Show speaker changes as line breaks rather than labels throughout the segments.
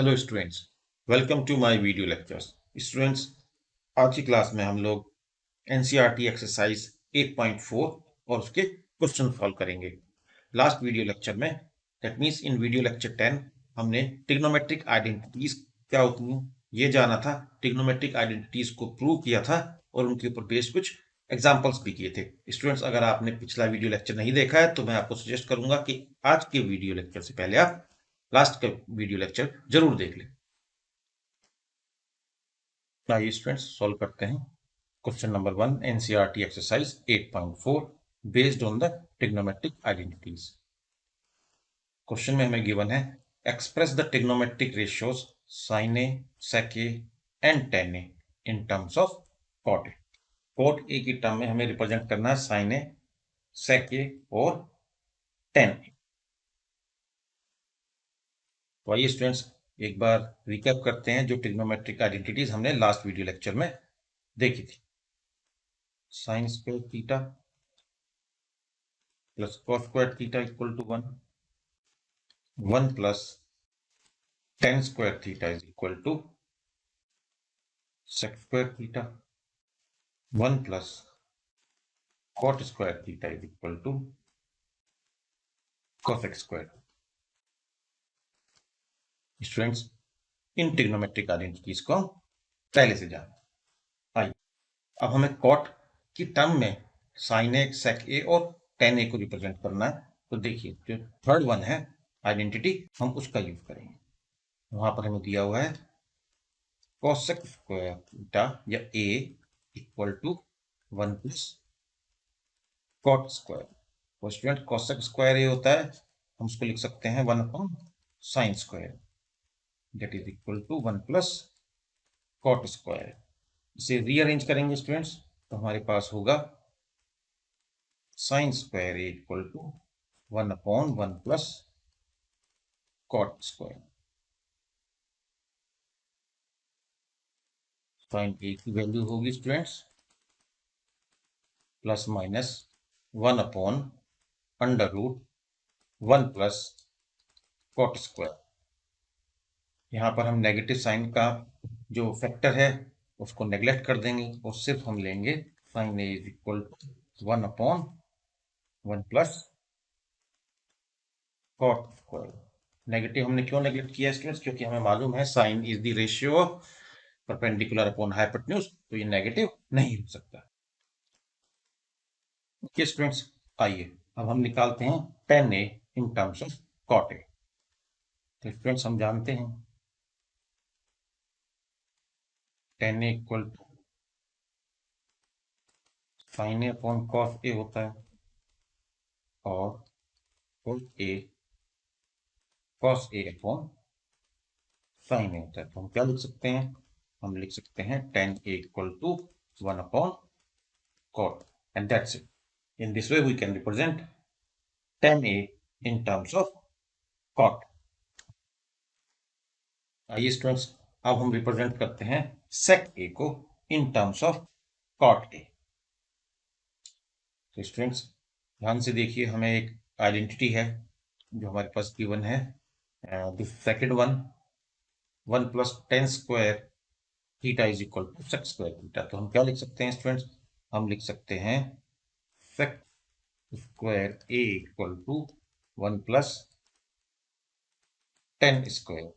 Hello students, welcome to my video lectures. Students, आज की class में हम लोग एनसीईआरटी एक्सरसाइज 8.4 और उसके क्वेश्चन सॉल्व करेंगे। लास्ट वीडियो लेक्चर में, that means in video lecture 10, हमने ट्रिग्नोमेट्रिक आइडेंटिटीज क्या होती हैं ये जाना था, ट्रिग्नोमेट्रिक आइडेंटिटीज को प्रूव किया था और उनके ऊपर बेस्ड कुछ एग्जाम्पल्स भी किए थे। स्टूडेंट्स, अगर आपने पिछला वीडियो लेक्चर नहीं देखा है तो मैं आपको सजेस्ट करूंगा कि आज के वीडियो लेक्चर से पहले आप लास्ट का वीडियो लेक्चर जरूर देख लें। आइए स्टूडेंट्स सॉल्व करते हैं। Question number 1, NCERT exercise 8.4 based on the trigonometric identities. Question में हमें गिवन है express the trigonometric ratios sin a, sec a and tan a in terms of cot a। cot a की term में हमें represent करना है sin a, sec a और tan a। तो आइए स्टूडेंट्स एक बार रिकैप करते हैं जो ट्रिग्नोमेट्रिक आइडेंटिटीज हमने लास्ट वीडियो लेक्चर में देखी थी। Sine square theta plus cos square theta equal to 1 plus tan square theta is equal to sec square theta, 1 plus cot square theta is equal to cosec square. Students, इन trigonometric identities को पहले से जाना। आइए अब हमें cot की term में sin a, sec a और tan a को रिप्रेजेंट करना है। तो देखिए जो थर्ड वन है आइडेंटिटी, हम उसका यूज करेंगे। वहां पर हमें दिया हुआ है cosec स्क्वायर थीटा या a equal to 1 plus cot square. तो स्टूडेंट cosec स्क्वायर ये होता है, हम उसको लिख सकते हैं 1 upon sine square, that is equal to 1 plus cot square. इसे रीअरेंज करेंगे स्टूडेंट्स तो हमारे पास होगा sine square equal to 1 upon 1 plus cot square. Sine A की वैल्यू होगी students plus minus 1 upon under root 1 plus cot square. यहाँ पर हम नेगेटिव साइन का जो फैक्टर है उसको नेग्लेक्ट कर देंगे और सिर्फ हम लेंगे sine A is equal to 1 upon 1 plus cot square. Negative हमने क्यों नेग्लेक्ट किया स्टूडेंट्स? क्योंकि हमें मालूम है sine is the ratio of perpendicular upon hypotenuse, तो ये नेगेटिव नहीं हो सकता। ओके स्टूडेंट्स, आइए अब हम निकालते हैं tan a in terms of cot a। तो स्टूडेंट्स हम जानते हैं tan a equal to sine A upon cos a होता है और cos a cos a अपॉन साइन ए होता है। तो हम क्या लिख सकते हैं? हम लिख सकते हैं tan a equal to 1 upon cot and that's it. In this way we can represent tan a in terms of cot। आइए स्टूडेंट्स अब हम रिप्रेजेंट करते हैं sec a को in terms of cot a। तो स्टूडेंट्स ध्यान से देखिए, हमें एक आइडेंटिटी है जो हमारे पास गिवन है, this second one 1 plus tan square theta is equal to sec square theta. तो हम क्या लिख सकते हैं स्टूडेंट्स? हम लिख सकते हैं sec square a equal to 1 plus tan square.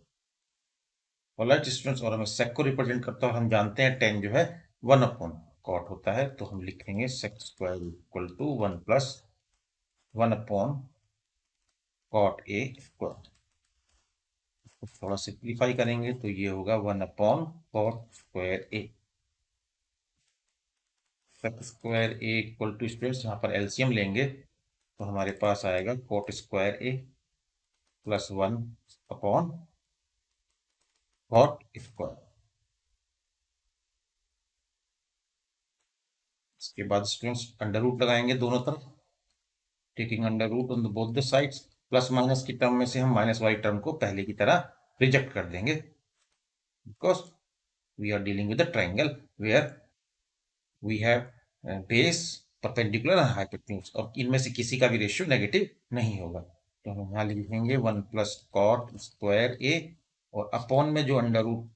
Alright students, और हमें sec को रिप्रेजेंट करता है, हम जानते हैं tan जो है 1 अपॉन cot होता है, तो हम लिखेंगे sec square equal to 1 plus 1 upon cot a square. थोड़ा सिंप्लीफाई करेंगे तो ये होगा 1 upon cot square a। sec square a equal to students यहाँ पर एलसीएम लेंगे तो हमारे पास आएगा cot square a plus 1 upon cot square. इसके बाद स्टूडेंट्स अंडर रूट लगाएंगे दोनों तरफ, taking under root on both the sides. Plus minus की टर्म में से हम माइनस वाई टर्म को पहले की तरह रिजेक्ट कर देंगे, because we are dealing with the triangle where we have base perpendicular and hypotenuse, और इनमें से किसी का भी रेशियो नेगेटिव नहीं होगा। तो हम यहाँ लिखेंगे 1 प्लस कॉट स्क्वायर ए और अपॉन में जो अंडर रूट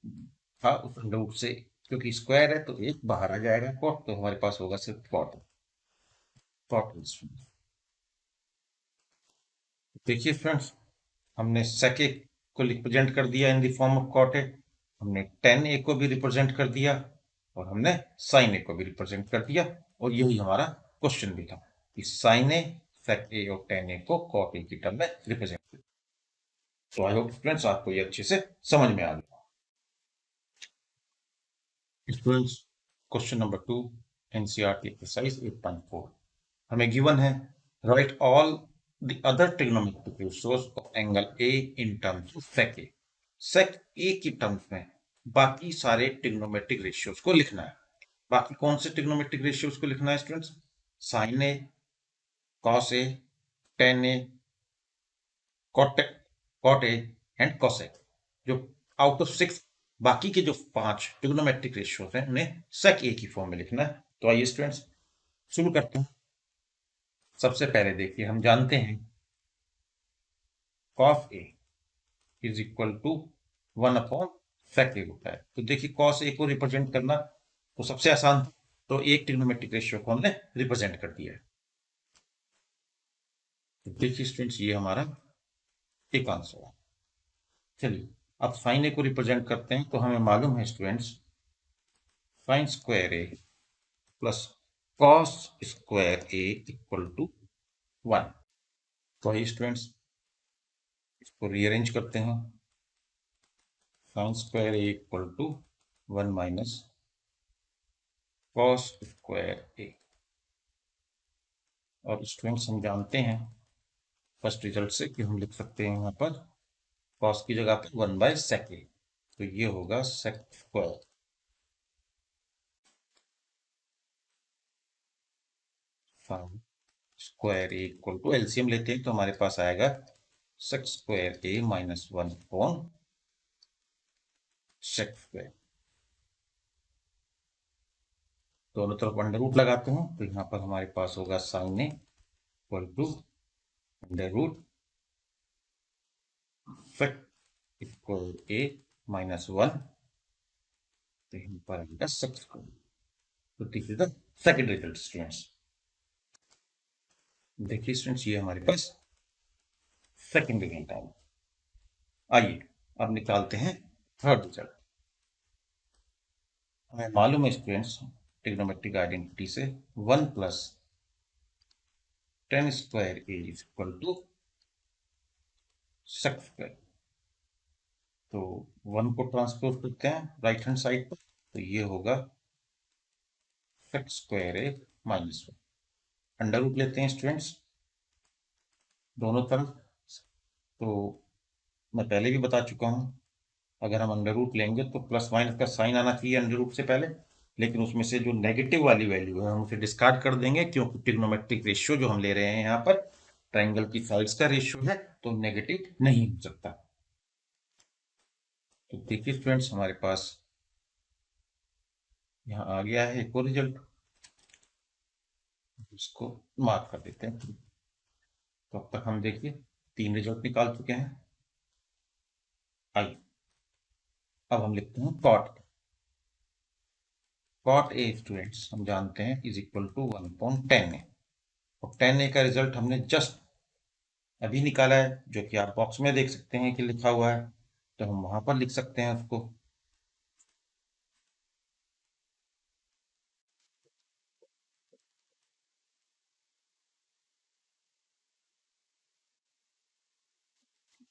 था उस अंडर रूट से क्योंकि स्क्वायर है तो एक बाहर आ जाएगा कॉट, तो हमारे पास होगा सिर्फ कॉट। कॉट देखिए फ्रेंड्स, हमने sec a को रिप्रेजेंट कर दिया in the form of cot a, हमने tan a को भी रिप्रेजेंट कर दिया और हमने sin a को भी रिप्रेजेंट कर दिया, और यही हमारा क्वेश्चन भी था कि sin a, sec a और tan a को cot a की टर्म में रिप्रेजेंट कर। तो आई होप स्टूडेंट्स आपको ये अच्छे से समझ में आ गया। Students, question number 2, NCERT exercise 8.4, हमें गिवन है right all the other trigonometric ratios of angle A in terms of sec a। sec a की टर्म्स में बाकी सारे ट्रिग्नोमेट्रिक रेशियोज को लिखना है। बाकी कौन से ट्रिग्नोमेट्रिक रेशियोज को लिखना है students? sin a, cos a, tan a, cot a and cos a। जो आउट ऑफ 6 बाकी के जो 5 ट्रिग्नोमेट्रिक रेशियोज हैं उन्हें sec a की फॉर्म में लिखना है। तो आइए स्टूडेंट्स शुरू करते हैं। सबसे पहले देखिए, हम जानते हैं cos a is equal to 1 upon sec a होता है। तो देखिए cos a को रिप्रेजेंट करना तो सबसे आसान था, तो एक ट्रिग्नोमेट्रिक रेशियो को हमने रिप्रेजेंट कर दिया है। तो देखिए स्टूडेंट्स, ये हमारा एक आंसर है। चलिए अब साइन ए को रिप्रेजेंट करते हैं, तो हमें मालूम है students sine square A plus cos square A equal to 1। तो आइए स्टूडेंट्स इसको रीअरेंज करते हैं। Sine square A equal to 1 minus cos square A. और स्टूडेंट्स हम जानते हैं फर्स्ट रिजल्ट से कि हम लिख सकते हैं यहाँ पर कॉस की जगह पर 1 बाय सेक ए, तो ये होगा sec square. Sine square A equal to LCM लेते हैं तो हमारे पास आएगा sec square A minus 1 upon sec square. दोनों तरफ अंडर रूट लगाते हैं तो यहाँ पर हमारे पास होगा sine A equal to under root sec equal A minus 1, तो यहाँ पर आएगा सेक स्क्वायर। तो this is the second result students. देखिए स्टूडेंट्स, ये हमारे पास सेकंड रिजल्ट आएगा। आइए अब निकालते हैं थर्ड रिजल्ट। हमें मालूम है स्टूडेंट्स ट्रिग्नोमेट्रिक आइडेंटिटी से 1 plus tan square A is equal to sec square. तो 1 को ट्रांसपोज करते हैं राइट हैंड साइड पर, तो ये होगा sec square A minus 1। Under root लेते हैं स्टूडेंट्स दोनों तरफ। तो मैं पहले भी बता चुका हूँ, अगर हम अंडर रूट लेंगे तो प्लस माइनस का साइन आना चाहिए अंडर रूट से पहले, लेकिन उसमें से जो नेगेटिव वाली वैल्यू है हम उसे डिस्कार्ड कर देंगे, क्योंकि ट्रिग्नोमेट्रिक रेशियो जो हम ले रहे हैं यहाँ पर ट्राइंगल की साइड्स का रेशियो है, तो नेगेटिव नहीं हो सकता। तो देखिए स्टूडेंट्स, हमारे पास यहाँ आ गया है एक और रिजल्ट, इसको मार्क कर देते हैं। तो अब तक हम देखिए 3 रिजल्ट निकाल चुके हैं। आइए अब हम लिखते हैं कॉट ए स्टूडेंट्स हम जानते हैं is equal to 1 upon tan A, और tan ए का रिजल्ट हमने जस्ट अभी निकाला है, जो कि आप बॉक्स में देख सकते हैं कि लिखा हुआ है, तो हम वहां पर लिख सकते हैं उसको।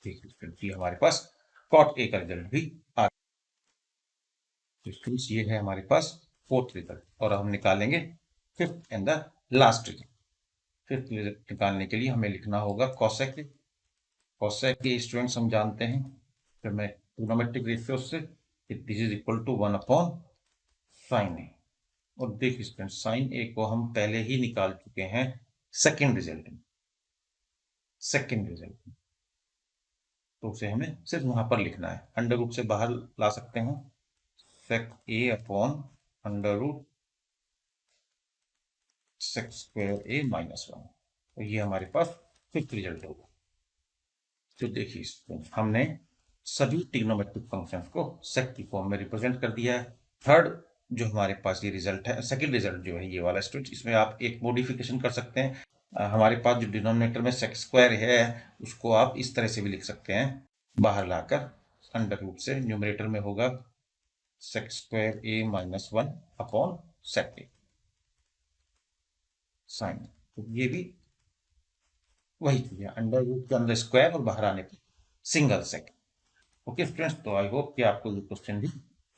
ठीक है, हमारे पास कॉट ए का रिजल्ट भी आ गया। ये है हमारे पास फोर्थ रिजल्ट, और हम निकालेंगे fifth and the last result. Fifth result निकालने के लिए हमें लिखना होगा कॉसेक। कॉसेक के स्टूडेंट्स हम जानते हैं, फिर मैं ट्रिग्नोमेट्रिक रेशियो से this is equal to 1 upon sine A. और देखिए स्टूडेंट, साइन ए को हम पहले ही निकाल चुके हैं सेकेंड रिजल्ट में। सेकेंड रिजल्ट तो उसे हमें सिर्फ वहां पर लिखना है, अंडर रूट से बाहर ला सकते हैं sec A upon under root sec square A minus 1, तो ये हमारे पास फिफ्थ रिजल्ट होगा। तो देखिए हमने सभी ट्रिग्नोमेट्रिक फंक्शंस को सेक की फॉर्म में रिप्रेजेंट कर दिया है। थर्ड जो हमारे पास ये रिजल्ट है, सेकंड रिजल्ट जो है ये वाला स्टूडेंट, इसमें आप एक मॉडिफिकेशन कर सकते हैं। हमारे पास जो डिनोमिनेटर में सेक स्क्वायर है उसको आप इस तरह से भी लिख सकते हैं, बाहर लाकर अंडर रूट से न्यूमरेटर में होगा sec square A minus 1 upon sec A sign. तो ये भी वही चीज है, अंडर रूट के अंदर स्क्वायर और बाहर आने पर सिंगल सेक। ओके स्टूडेंट्स, तो आई होप कि आपको ये क्वेश्चन भी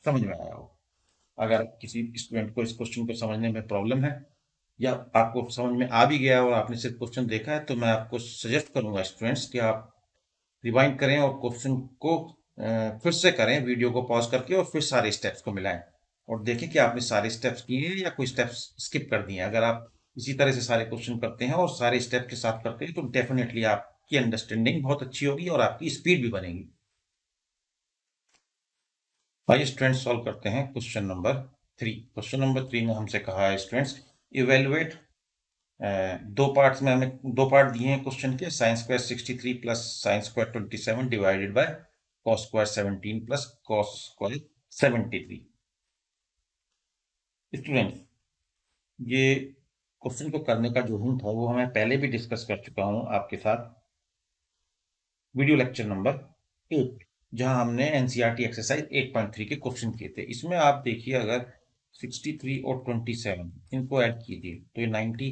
समझ में आया हो। अगर किसी स्टूडेंट को इस क्वेश्चन को समझने में प्रॉब्लम है या आपको समझ में आ भी गया और आपने सिर्फ क्वेश्चन देखा है, तो मैं आपको सजेस्ट करूंगा स्टूडेंट्स कि आप रिवाइंड करें और क्वेश्चन को फिर से करें, वीडियो को पॉज करके, और फिर सारे स्टेप्स को मिलाएं और देखें कि आपने सारे स्टेप्स किए हैं या कोई स्टेप्स स्किप कर दिए हैं। अगर आप इसी तरह से सारे क्वेश्चन करते हैं और सारे स्टेप के साथ करते हैं तो डेफिनेटली आपकी अंडरस्टैंडिंग बहुत अच्छी होगी और आपकी स्पीड भी बनेगी। आइए स्टूडेंट्स सॉल्व करते हैं क्वेश्चन नंबर 3। क्वेश्चन नंबर 3 में हमसे कहा है स्टूडेंट्स इवेलुएट, दो पार्ट्स में हमें दो पार्ट दिए हैं क्वेश्चन के, sine square 63 plus sine square 27 divided by cos square 17 plus cos square 73। Students ये क्वेश्चन को करने का जो हिंट है वो हमें पहले भी डिस्कस कर चुका हूं आपके साथ वीडियो लेक्चर नंबर 8, जहां हमने एनसीईआरटी एक्सरसाइज 8.3 के क्वेश्चन किए थे। इसमें आप देखिए, अगर 63 और 27 इनको ऐड कीजिए तो ये 90,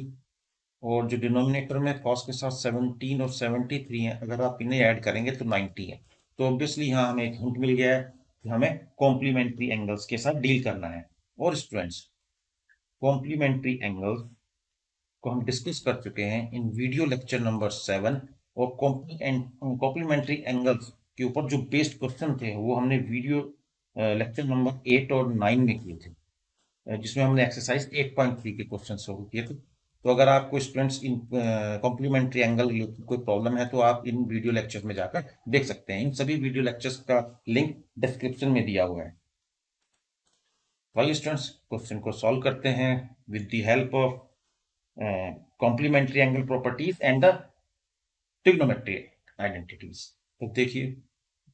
और जो डिनोमिनेटर में कॉस के साथ 17 और 73 है, अगर आप इन्हें ऐड करेंगे तो 90 है। तो ऑब्वियसली यहाँ हमें एक हिंट मिल गया है कि हमें कॉम्प्लीमेंट्री एंगल्स के साथ डील करना है। और स्टूडेंट्स कॉम्प्लीमेंट्री एंगल्स को हम डिस्कस कर चुके हैं इन वीडियो लेक्चर नंबर 7, और कॉम्प्लीमेंट्री एंगल्स के ऊपर जो बेस्ड क्वेश्चन थे वो हमने वीडियो लेक्चर नंबर 8 और 9 में किए थे, जिसमें हमने एक्सरसाइज 8.3 के क्वेश्चन सॉल्व किए थे। तो अगर आपको स्टूडेंट्स इन कॉम्प्लीमेंट्री एंगल कोई प्रॉब्लम है तो आप इन वीडियो लेक्चर्स में जाकर देख सकते हैं। इन सभी वीडियो लेक्चर्स का लिंक डिस्क्रिप्शन में दिया हुआ है। स्टूडेंट्स क्वेश्चन को सॉल्व करते हैं with the help of complementary angle properties and the trigonometry identities. तो देखिए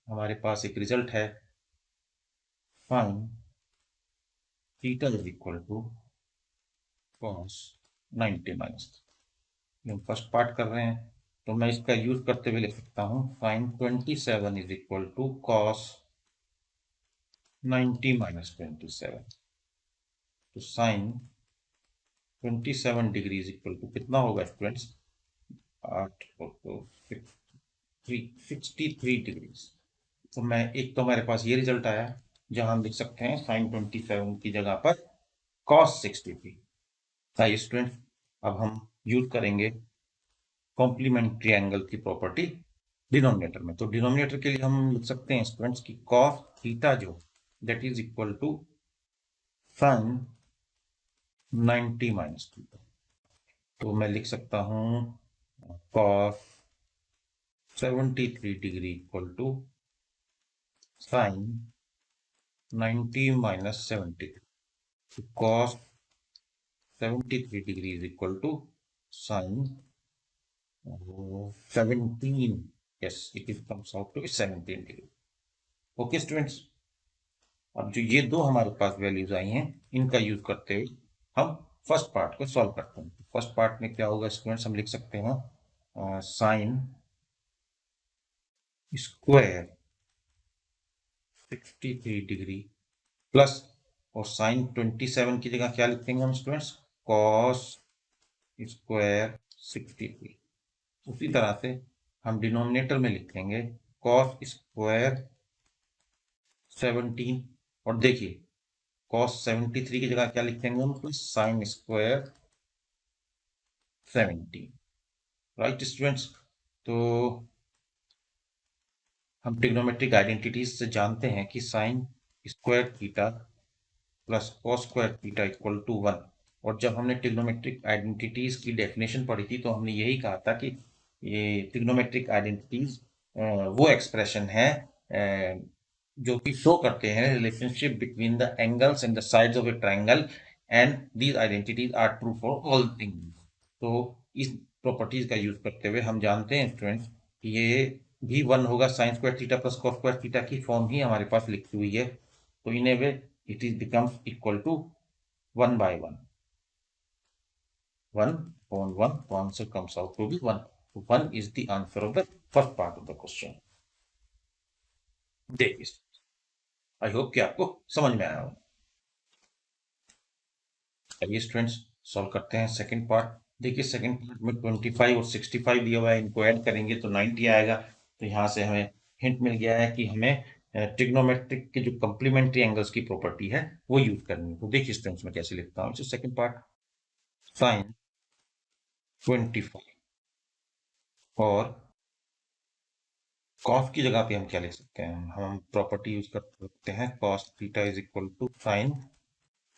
हमारे पास एक रिजल्ट है, sine theta is equal to cos 90 minus, हम फर्स्ट पार्ट कर रहे हैं तो मैं इसका यूज करते हुए लिख सकता हूँ sine 27 is equal to cos 90 minus 27। तो sine 27 degree is equal to कितना होगा स्टूडेंट्स, 8 और 63 डिग्री। तो मैं एक तो हमारे पास ये रिजल्ट आया जहां हम लिख सकते हैं साइन 27 की जगह पर कॉस 63। आइए स्टूडेंट अब हम यूज करेंगे कॉम्प्लीमेंट्री एंगल की प्रॉपर्टी डिनोमिनेटर में। तो डिनोमिनेटर के लिए हम लिख सकते हैं स्टूडेंट्स की कॉस थीटा जो that is equal to sine 90 minus theta. तो मैं लिख सकता हूं cos 73 degree equal to sine 90 minus 70। तो cos 73 degree is equal to sine 17, yes it is comes out to 17 degree. Okay students, अब जो ये दो हमारे पास वैल्यूज आई हैं इनका यूज करते हुए हम फर्स्ट पार्ट को सॉल्व करते हैं। फर्स्ट पार्ट में क्या होगा स्टूडेंट्स, हम लिख सकते हैं साइन स्क्वायर 63 डिग्री प्लस, और साइन 27 की जगह क्या लिखेंगे हम स्टूडेंट्स, कॉस स्क्वायर 63। उसी तरह से हम डिनोमिनेटर में लिखेंगे कॉस स्क्वायर 17, और देखिए कॉस 73 की जगह क्या लिखेंगे हम, plus sine square 17। Right students, तो हम ट्रिग्नोमेट्रिक आइडेंटिटीज से जानते हैं कि sine square theta plus cos square theta equal to 1। और जब हमने ट्रिग्नोमेट्रिक आइडेंटिटीज की डेफिनेशन पढ़ी थी तो हमने यही कहा था कि ये ट्रिग्नोमेट्रिक आइडेंटिटीज वो एक्सप्रेशन है जो कि शो करते हैं relationship between the angles and the sides of a triangle, and these identities are true for all things. तो इस प्रॉपर्टीज का यूज करते हुए हम जानते हैं स्टूडेंट्स कि ये भी 1 होगा। Sine square theta plus cos square theta की फॉर्म ही हमारे पास लिखी हुई है, तो in a way it is becomes equal to 1/1, 1/1, तो answer comes out to be 1. 1 is the answer of the first part of the question. देखिए, आई होप कि आपको समझ में आया हो. चलिए स्टूडेंट्स, सॉल्व करते हैं सेकंड पार्ट. देखिए सेकंड पार्ट में 25 और 65 दिया हुआ है, इनको ऐड करेंगे तो 90 आएगा. तो यहाँ से हमें हिंट मिल गया है कि हमें ट्रिग्नोमेट्रिक के जो कंप्लीमेंट्री एंगल्स की प्रॉपर्टी है वो यूज करनी है. तो देखिए स्टूडेंट्स, मैं कैसे लिखता हूँ. सेकंड पार्ट, साइन 25 और कॉस की जगह पे हम क्या लिख सकते हैं, हम प्रॉपर्टी यूज कर सकते हैं cos theta is equal to sine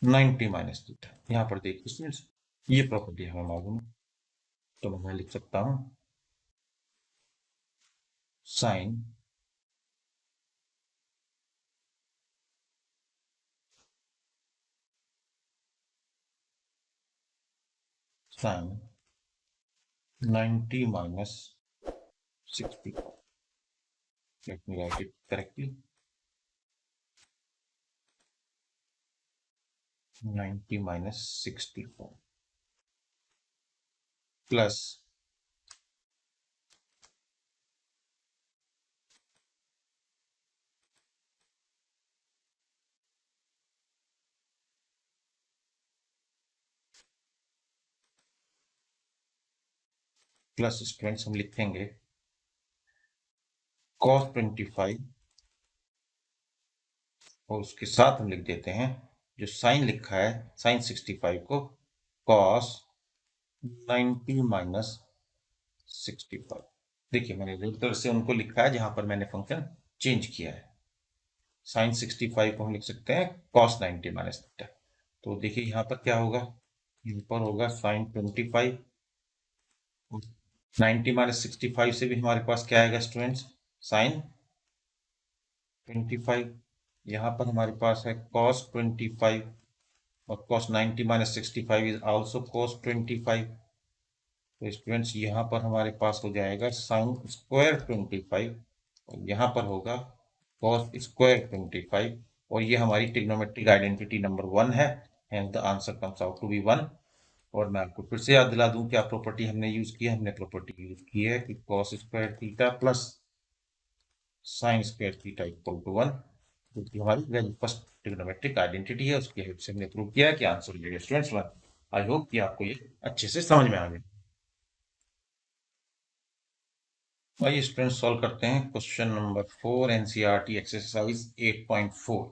90 minus theta. यहाँ पर देखिए स्टूडेंट्स, ये प्रॉपर्टी हमें मालूम है, तो मैं लिख सकता हूँ sign sign 90 minus 60. Let me write it correctly. 90 minus 64 plus students हम लिखेंगे cos 25 और उसके साथ हम लिख देते हैं जो साइन लिखा है साइन 65 को cos 90 माइनस 65. देखिए मैंने रेगुलर से उनको लिखा है जहां पर मैंने फंक्शन चेंज किया है. साइन 65 को हम लिख सकते हैं cos 90 माइनस थीटा. तो देखिए यहाँ पर क्या होगा, यहाँ पर होगा साइन 25, 90 माइनस 65 से भी हमारे पास क्या आएगा स्टूडेंट्स, साइन 25. यहाँ पर हमारे पास है cos 25 और cos 90 minus 65 is also cos 25. तो स्टूडेंट्स यहाँ पर हमारे पास हो जाएगा साइन स्क्वायर 25 और यहाँ पर होगा cos स्क्वायर 25 और ये हमारी ट्रिग्नोमेट्रिक आइडेंटिटी नंबर 1 है, and the answer comes out to be 1. और मैं आपको फिर से याद दिला दूं क्या प्रॉपर्टी हमने यूज की है. हमने प्रॉपर्टी यूज की है कि cos square theta plus sine square theta equal to 1, जो कि हमारी वेरी फर्स्ट ट्रिग्नोमेट्रिक आइडेंटिटी है. उसकी हेल्प से हमने प्रूव किया है कि आंसर हो जाएगा स्टूडेंट्स 1. आई होप कि आपको ये अच्छे से समझ में आ गया. आइए स्टूडेंट्स, सॉल्व करते हैं क्वेश्चन नंबर 4 एनसीईआरटी एक्सरसाइज 8.4.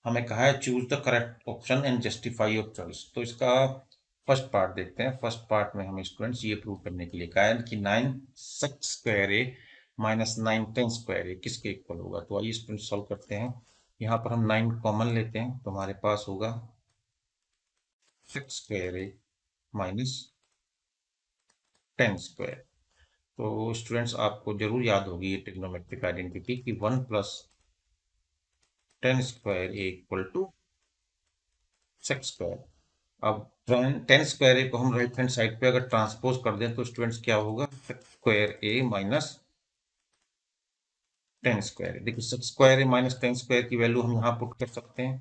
हमें कहा है choose the correct option and justify your choice. तो इसका फर्स्ट पार्ट देखते हैं. फर्स्ट पार्ट में हमें स्टूडेंट्स ये प्रूव करने के लिए कहा है कि 9 सेक square A minus 9 ten square ए किसके इक्वल होगा. तो आइए स्टूडेंट्स सॉल्व करते हैं. यहाँ पर हम 9 कॉमन लेते हैं तो हमारे पास होगा sec square A minus 10 square. तो स्टूडेंट्स आपको जरूर याद होगी ये ट्रिग्नोमेट्रिक आइडेंटिटी कि 1 plus 10 square A equal to sec square. अब 10 स्क्वायर ए को हम राइट हैंड साइड पे अगर ट्रांसपोज कर दें तो स्टूडेंट्स क्या होगा, sec square A minus 10 square. देखिए सेक स्क्वायर ए माइनस 10 स्क्वायर की वैल्यू हम यहाँ पुट कर सकते हैं,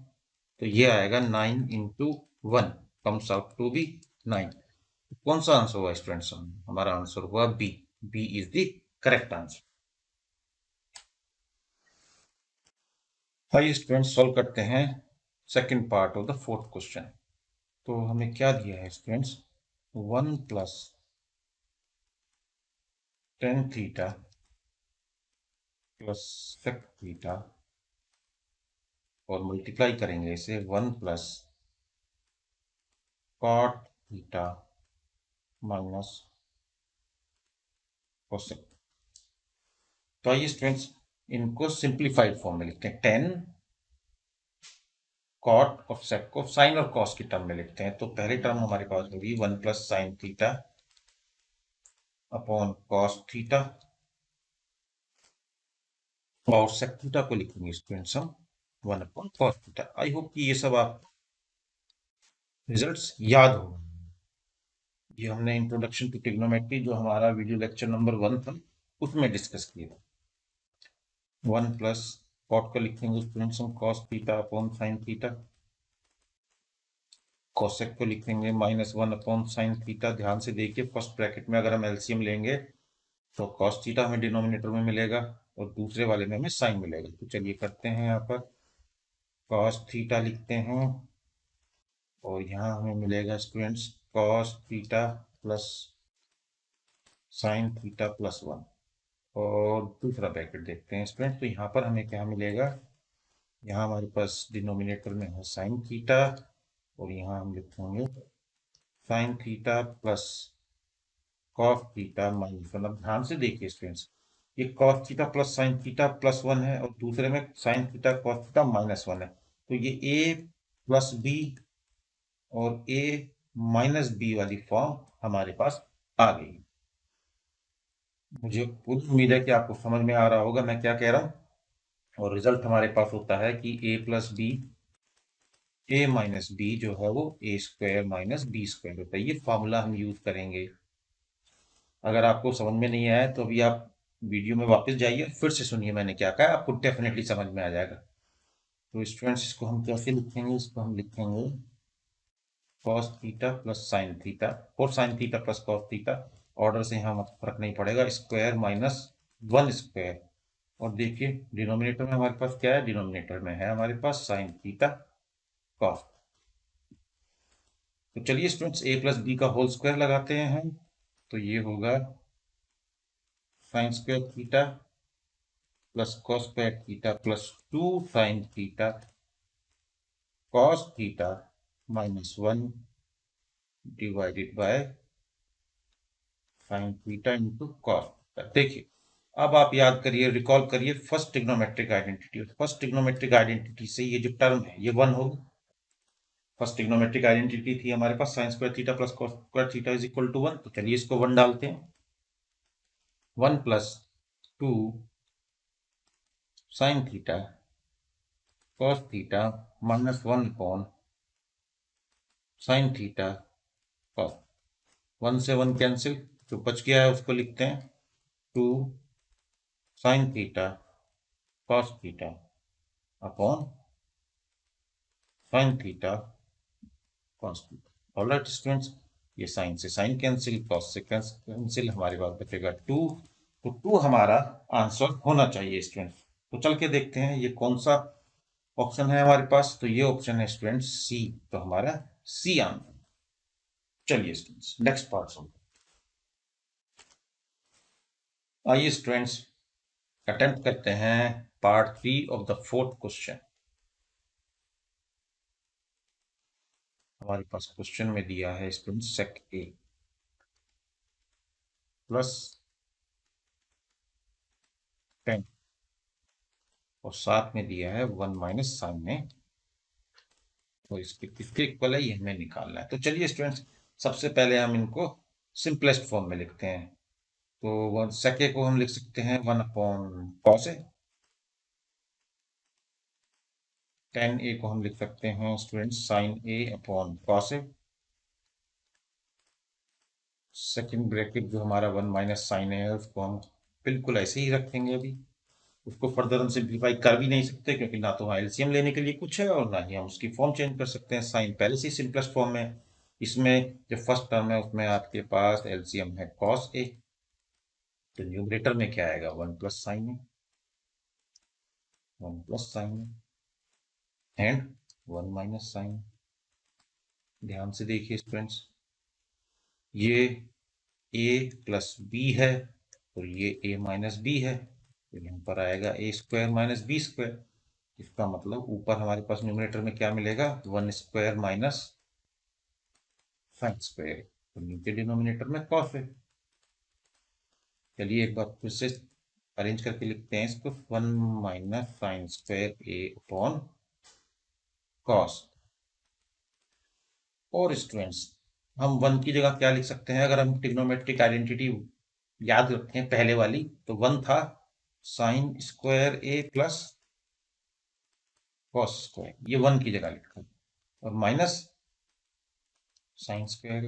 तो ये आएगा 9 into 1 comes out to be 9. कौन सा आंसर हुआ स्टूडेंट्स, हमारा आंसर हुआ B. B is the correct answer. आइए स्टूडेंट्स सॉल्व करते हैं second part of the fourth question. तो हमें क्या दिया है students, 1 plus 10 theta plus sec theta और मल्टीप्लाई करेंगे इसे 1 plus cot theta minus cosec. तो आइए स्टूडेंट्स इनको सिंप्लीफाइड फॉर्म में लिखते हैं. 10 कॉट और सेक को साइन और कॉस की टर्म में लिखते हैं. तो पहली टर्म हमारे पास होगी 1 plus sine theta upon cos theta और सेक थीटा को लिखेंगे स्टूडेंट्स हम 1 upon cos theta. I hope कि ये सब आप रिजल्ट्स याद होगा. ये हमने इंट्रोडक्शन टू ट्रिग्नोमेट्री जो हमारा वीडियो लेक्चर नंबर 1 था उसमें डिस्कस किए। 1 प्लस कॉट को लिखेंगे स्टूडेंट्स हम cos theta upon sine theta, cosec को लिखेंगे -1 अपॉन साइन थीटा। ध्यान से देखिए फर्स्ट ब्रैकेट में अगर हम एलसीएम लेंगे तो कॉस थीटा हमें डिनोमिनेटर में मिलेगा और दूसरे वाले में हमें साइन मिलेगा। तो चलिए करते हैं, यहाँ पर कॉस थीटा लिखते हैं और यहाँ हमें मिलेगा students cos theta plus sine theta plus 1। और दूसरा ब्रैकेट देखते हैं स्टूडेंट्स, तो यहाँ पर हमें क्या मिलेगा, यहाँ हमारे पास डिनोमिनेटर में है साइन थीटा और यहाँ हम लिखेंगे sign theta plus cos theta -1। अब ध्यान से देखिए स्टूडेंट्स, ये cos theta plus sine theta plus 1 है और दूसरे में साइन थीटा कॉस थीटा -1 है। तो ये ए प्लस बी और ए माइनस बी वाली फॉर्म हमारे पास आ गई। मुझे पूरी उम्मीद है कि आपको समझ में आ रहा होगा मैं क्या कह रहा हूँ। और रिजल्ट हमारे पास होता है कि ए प्लस बी, ए माइनस बी जो है वो ए स्क्वायर माइनस बी स्क्वायर होता है। ये फॉर्मूला हम यूज करेंगे। अगर आपको समझ में नहीं आया तो अभी आप वीडियो में वापस जाइए, फिर से सुनिए मैंने क्या कहा, आपको डेफिनेटली समझ में आ जाएगा। तो स्टूडेंट्स इसको हम कैसे लिखेंगे, इसको हम लिखेंगे cos theta plus sine theta और sine theta plus cos theta, order से यहाँ फर्क नहीं पड़ेगा, स्क्वायर माइनस 1 स्क्वायर। और देखिए डिनोमिनेटर में हमारे पास क्या है, डिनोमिनेटर में है हमारे पास साइन थीटा कॉस। तो चलिए स्टूडेंट्स ए प्लस बी का होल स्क्वायर लगाते हैं हम। तो ये होगा sine square theta plus cos square theta plus 2 sine theta cos theta -1 divided by sine theta into cos. देखिए अब आप याद करिए, रिकॉल करिए first trigonometric identity. First trigonometric identity से ये जो टर्म है ये 1 होगी। फर्स्ट ट्रिग्नोमेट्रिक आइडेंटिटी थी हमारे पास sine square theta plus cos square theta is equal to 1। तो चलिए इसको 1 डालते हैं। 1 plus 2 sine theta cos theta -1 upon sine theta cos. 1 से 1 कैंसिल, जो बच गया है उसको लिखते हैं 2 sine theta cos theta upon sine theta cos theta. Alright students, ये साइन से साइन कैंसिल, कॉस से कैंसिल, हमारे पास बचेगा 2। तो 2 हमारा आंसर होना चाहिए स्टूडेंट्स। तो चल के देखते हैं ये कौन सा ऑप्शन है हमारे पास। तो ये ऑप्शन है स्टूडेंट्स सी। तो हमारा सी आंसर। चलिए स्टूडेंट्स नेक्स्ट पार्ट सुनते हैं। आइए स्टूडेंट्स अटेम्प्ट करते हैं part 3 of the 4th question. हमारे पास क्वेश्चन में दिया है स्टूडेंट्स सेक ए प्लस 10 और साथ में दिया है 1 माइनस साइन ए। तो इसके किसके इक्वल है ये हमें निकालना है। तो चलिए स्टूडेंट्स सबसे पहले हम इनको सिंपलेस्ट फॉर्म में लिखते हैं। तो सेक ए को हम लिख सकते हैं 1 अपॉन कॉस ए। टेन ए को हम लिख सकते हैं student sine A upon cos A. Second bracket जो हमारा 1 माइनस साइन है उसको हम बिल्कुल ऐसे ही रखेंगे। अभी उसको फर्दर हम सिंप्लीफाई कर भी नहीं सकते क्योंकि ना तो वहाँ एलसीएम लेने के लिए कुछ है और ना ही हम उसकी फॉर्म चेंज कर सकते हैं। साइन पहले से ही सिंपलेस्ट फॉर्म में, इसमें जो फर्स्ट टर्म है उसमें आपके पास एलसीएम है कॉस ए। तो न्यूमरेटर में क्या आएगा, 1 plus sine A, 1 plus sine A and 1 minus sine. ध्यान से देखिए स्टूडेंट्स, ये a प्लस बी है और ये a माइनस बी है। तो यहाँ पर आएगा a square minus B square. इसका मतलब ऊपर हमारे पास न्यूमरेटर में क्या मिलेगा, 1 स्क्वायर माइनस साइन स्क्वायर। तो नीचे डिनोमिनेटर में कॉस है। चलिए एक बार फिर से अरेंज करके लिखते हैं इसको, 1 minus sine square a upon cos. और स्टूडेंट्स हम 1 की जगह क्या लिख सकते हैं, अगर हम ट्रिग्नोमेट्रिक आइडेंटिटी याद रखें पहले वाली, तो 1 था sign square A plus cos square, ये 1 की जगह लिखा और माइनस साइन स्क्वायर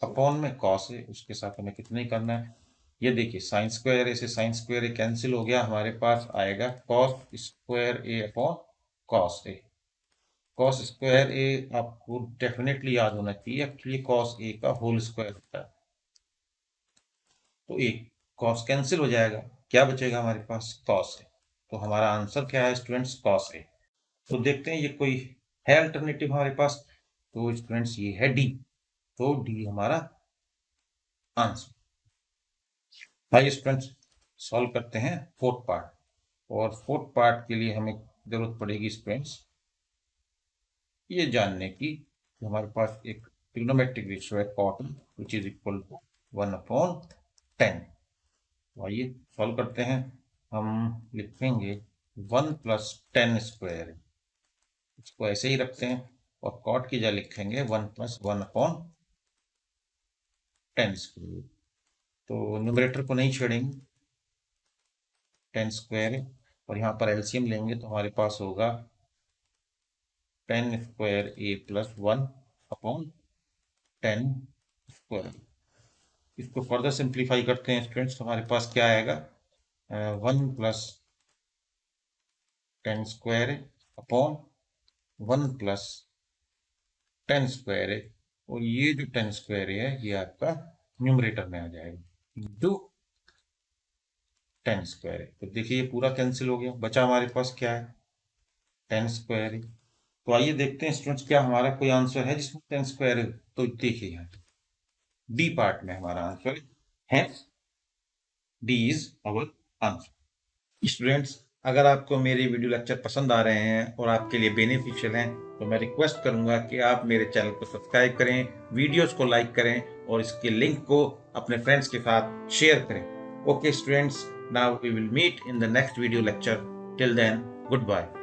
अपॉन में कॉस है, उसके साथ हमें कितना ही करना है ये देखिए साइन स्क्वायर ए से साइन स्क्वायर ए कैंसिल हो गया, हमारे पास आएगा cos square A upon cos A. Cos square ए आपको डेफिनेटली याद होना चाहिए, एक्चुअली कॉस ए का होल स्क्वायर होता है। तो ए कॉस कैंसिल हो जाएगा, क्या बचेगा हमारे पास, कॉस ए। तो हमारा आंसर क्या है स्टूडेंट्स, कॉस ए। तो देखते हैं ये कोई है अल्टरनेटिव हमारे पास, तो स्टूडेंट्स ये है डी। तो डी हमारा आंसर। आइए स्टूडेंट्स सॉल्व करते हैं फोर्थ पार्ट। और फोर्थ पार्ट के लिए हमें जरूरत पड़ेगी स्टूडेंट्स ये जानने की कि हमारे पास एक ट्रिग्नोमेट्रिक रेशियो है cot which is equal to 1/10। तो आइए सॉल्व करते हैं। हम लिखेंगे 1+10², इसको ऐसे ही रखते हैं, और कॉट की जगह लिखेंगे 1+1/10²। तो न्यूमरेटर को नहीं छेड़ेंगे, 10², और यहाँ पर एलसीएम लेंगे तो हमारे पास होगा 10²a+1/10²। इसको फर्दर सिंप्लीफाई करते हैं स्टूडेंट्स, तो हमारे पास क्या आएगा, 1+10²/1+10², और ये जो 10² है ये आपका न्यूमरेटर में आ जाएगा इंटू 10²। तो देखिए ये पूरा कैंसिल हो गया, बचा हमारे पास क्या है, 10²। तो आइए देखते हैं स्टूडेंट्स क्या हमारा कोई आंसर है जिसमें 10² है। तो देखिए यहाँ डी पार्ट में हमारा आंसर है, D is our answer. Students अगर आपको मेरे वीडियो लेक्चर पसंद आ रहे हैं और आपके लिए बेनिफिशियल हैं तो मैं रिक्वेस्ट करूंगा कि आप मेरे चैनल को सब्सक्राइब करें, वीडियोस को लाइक करें और इसके लिंक को अपने फ्रेंड्स के साथ शेयर करें। Okay students, now we will meet in the next video lecture. Till then, good bye.